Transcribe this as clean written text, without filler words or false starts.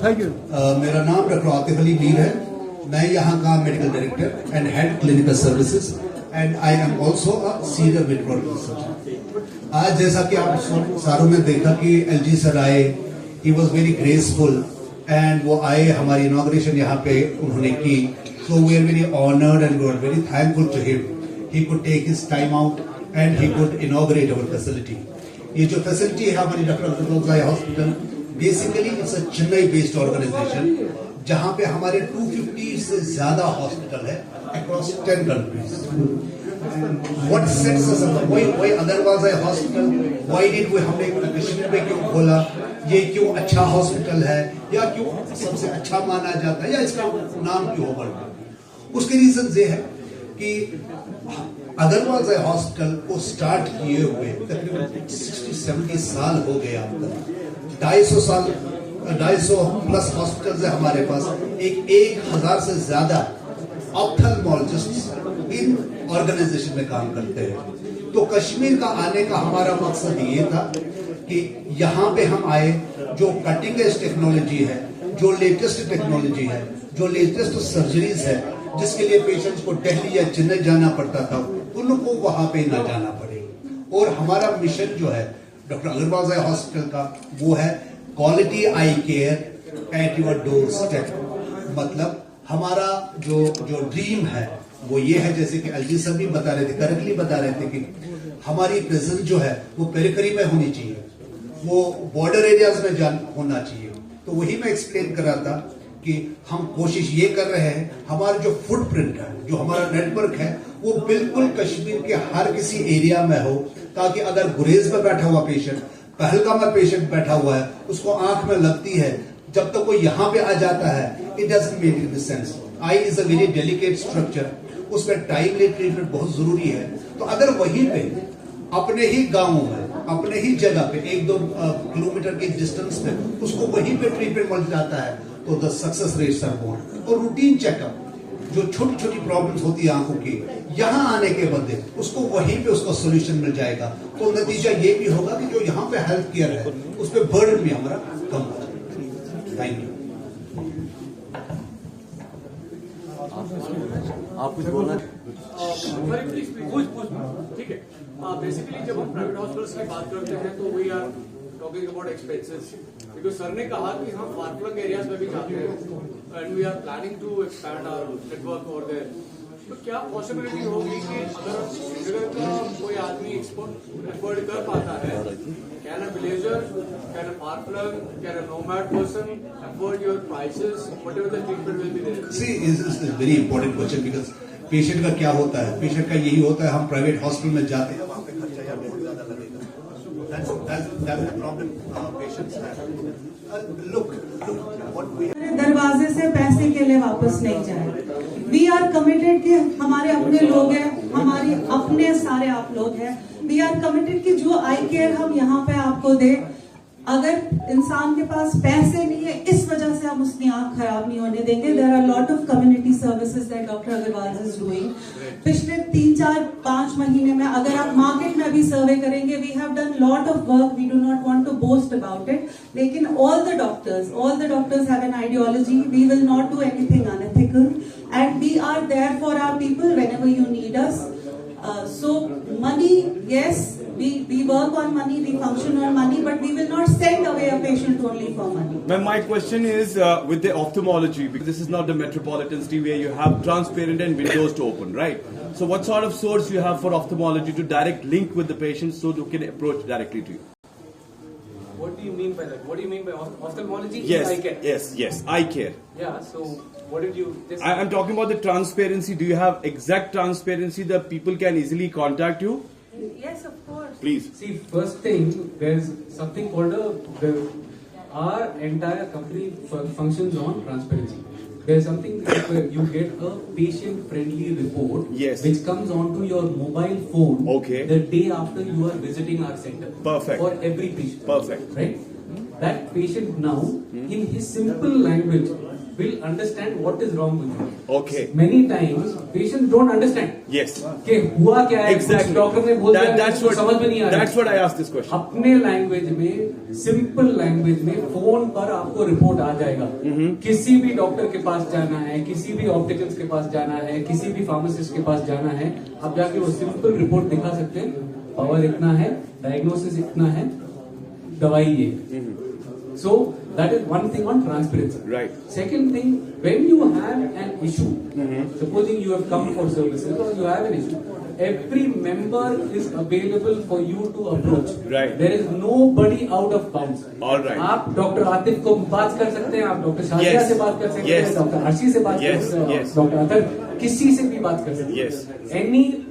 Thank you. मेरा नाम doctor Atif Ali Mir है। मैं यहाँ का medical director and head clinical services and I am also a senior medical surgeon. आज जैसा कि आप सारों ने देखा कि एलजी सर आए, he was very graceful and वो आए, हमारी इनॉग्रेशन यहाँ पे उन्होंने की। So we are very honoured and we are very thankful to him. He could take his time out and he could inaugurate our facility. ये जो फैसिलिटी है हमारी doctor Abdul Razak hospital, basically it's a Chennai based organisation जहां पे हमारे 250 से ज्यादा hospital है across 10 countries. What sets us apart, why otherwise a hospital, why did we, हमने कश्मीर में क्यों खोला, ये क्यों अच्छा हॉस्पिटल है या क्यों सबसे अच्छा माना जाता है या इसका नाम क्यों हो बढ़, उसके रीजन ये है कि अदरवाइज हॉस्पिटल को स्टार्ट किए हुए तकरीबन 60-70 साल हो गया। 250 प्लस हॉस्पिटल है हमारे पास। 1000 से ज्यादा ऑप्थेल्मोलॉजिस्ट इन ऑर्गेनाइजेशन में काम करते हैं। तो कश्मीर का आने का हमारा मकसद ये था कि यहाँ पे हम आए, जो कटिंग एज टेक्नोलॉजी है, जो लेटेस्ट टेक्नोलॉजी है, जो लेटेस्ट सर्जरीज है, जिसके लिए पेशेंट्स को दिल्ली या चेन्नई जाना पड़ता था, उनको वहां पे ना जाना पड़े। और हमारा मिशन जो है डॉक्टर अग्रवाल हॉस्पिटल का, वो है quality I care at your door step. मतलब हमारा जो ड्रीम है वो ये है, जैसे कि एलजी सर भी बता रहे थे, करेक्टली बता रहे थे कि हमारी प्रेजेंस जो है वो पेरिफेरी में होनी चाहिए, वो बॉर्डर एरियाज में होना चाहिए। तो वही मैं एक्सप्लेन कर रहा था कि हम कोशिश ये कर रहे हैं, हमारा जो फुटप्रिंट है, जो हमारा नेटवर्क है, वो बिल्कुल कश्मीर के हर किसी एरिया में हो, ताकि अगर गुरेज में बैठा हुआ पेशेंट, पहलगाम में पेशेंट बैठा हुआ है, उसको आंख में लगती है, जब तक वो यहाँ पे आ जाता है, it doesn't make it sense. I is a very delicate structure, उसमें टाइमली ट्रीटमेंट बहुत जरूरी है। तो अगर वहीं पे अपने ही गांव में, अपने ही जगह पे 1-2 किलोमीटर के डिस्टेंस पे उसको वहीं पे ट्रीटमेंट मिल जाता है, तो the success rates are more. और रूटीन चेकअप, जो छोटी छोटी प्रॉब्लम्स होती है आंखों की, यहाँ आने के बदले उसको वहीं पे उसका सोल्यूशन मिल जाएगा। तो नतीजा ये भी होगा कि जो यहाँ पे हेल्थ केयर है उस पर बर्डन भी हमारा कम हो जाएगा। Thank you. आप कुछ बोलना? ठीक है। बेसिकली जब हम प्राइवेट हॉस्पिटल्स की बात करते हैं तो we are talking about expenses, because sir ने कहा कि हम फार फ्लंग एरियाज में भी जाते हैं and we are planning to expand our network over there. तो क्या पॉसिबिलिटी होगी कि अगर श्रीनगर का कोई आदमी एक्सपोर्ट कर पाता है, can a villager, can a far flung, can a nomad person afford your prices, whatever the treatment will be there? See is very important question, because patient का क्या होता है, पेशेंट का यही होता है, हम प्राइवेट हॉस्पिटल में जाते हैं, वहां पे खर्चा या बहुत ज्यादा लगेगा। That's the problem patients have. Look, what we दरवाजे से पैसे के लिए वापस नहीं जाए। वी आर कमिटेड कि हमारे अपने लोग हैं, हमारी अपने सारे आप लोग हैं। वी आर कमिटेड कि जो आई केयर हम यहाँ पे आपको दे, अगर इंसान के पास पैसे नहीं है, इस वजह से हम उसकी आंख खराब नहीं होने देंगे। There are lot of community services that doctor Agarwal is doing. पिछले 3-4-5 महीने में अगर आप मार्केट में भी सर्वे करेंगे, we have done lot of work, we do not want to boast about it, लेकिन all the doctors have an ideology, we will not do anything unethical and we are there for our people whenever you need us. So money, yes, we work on money, we function on money, but we will not send away a patient only for money. Ma'am, my question is with the ophthalmology, because this is not the metropolitan city where you have transparent and windows to open, right? So what sort of source you have for ophthalmology to direct link with the patients so they can approach directly to you? What do you mean by that? What do you mean by ophthalmology? Yes, Eye care? yes, eye care. Yeah, so what did you... I'm talking about the transparency. Do you have exact transparency that people can easily contact you? Yes, of course. Please. See, first thing, there's something called our entire company functions on transparency. There's something where you get a patient-friendly report, yes, which comes onto your mobile phone, okay, the day after you are visiting our center. Perfect. For every patient. Perfect. Right? That patient now, in his simple language, will understand what is wrong with you. Okay. Many times patients don't understand Yes. कि हुआ क्या है, Exactly. Doctor ने बोल दिया, That's उसको what. समझ में नहीं आ रहा। That's what I asked this question. अपने लैंग्वेज में, सिंपल लैंग्वेज में फोन पर आपको रिपोर्ट आ जाएगा। किसी भी डॉक्टर के पास जाना है, किसी भी ऑप्टिकल्स के पास जाना है, किसी भी फार्मासिस्ट के पास जाना है, आप जाके वो सिंपल रिपोर्ट दिखा सकते हैं। पावर इतना है, डायग्नोसिस इतना है, दवाई ये। So that is one thing on transparency. Right. Second thing, when you have an issue, supposing you have come for services or you have an issue, every member is available for you to approach. Right. There is nobody out of bounds. All right. आप doctor Atif को बात कर सकते हैं, आप doctor Shazia Yes. से बात कर सकते Yes. हैं, डॉक्टर हर्षी से बात कर Yes. सकते हैं, Yes. डॉक्टर अतर किसी से भी बात कर सकते हैं। Yes. Any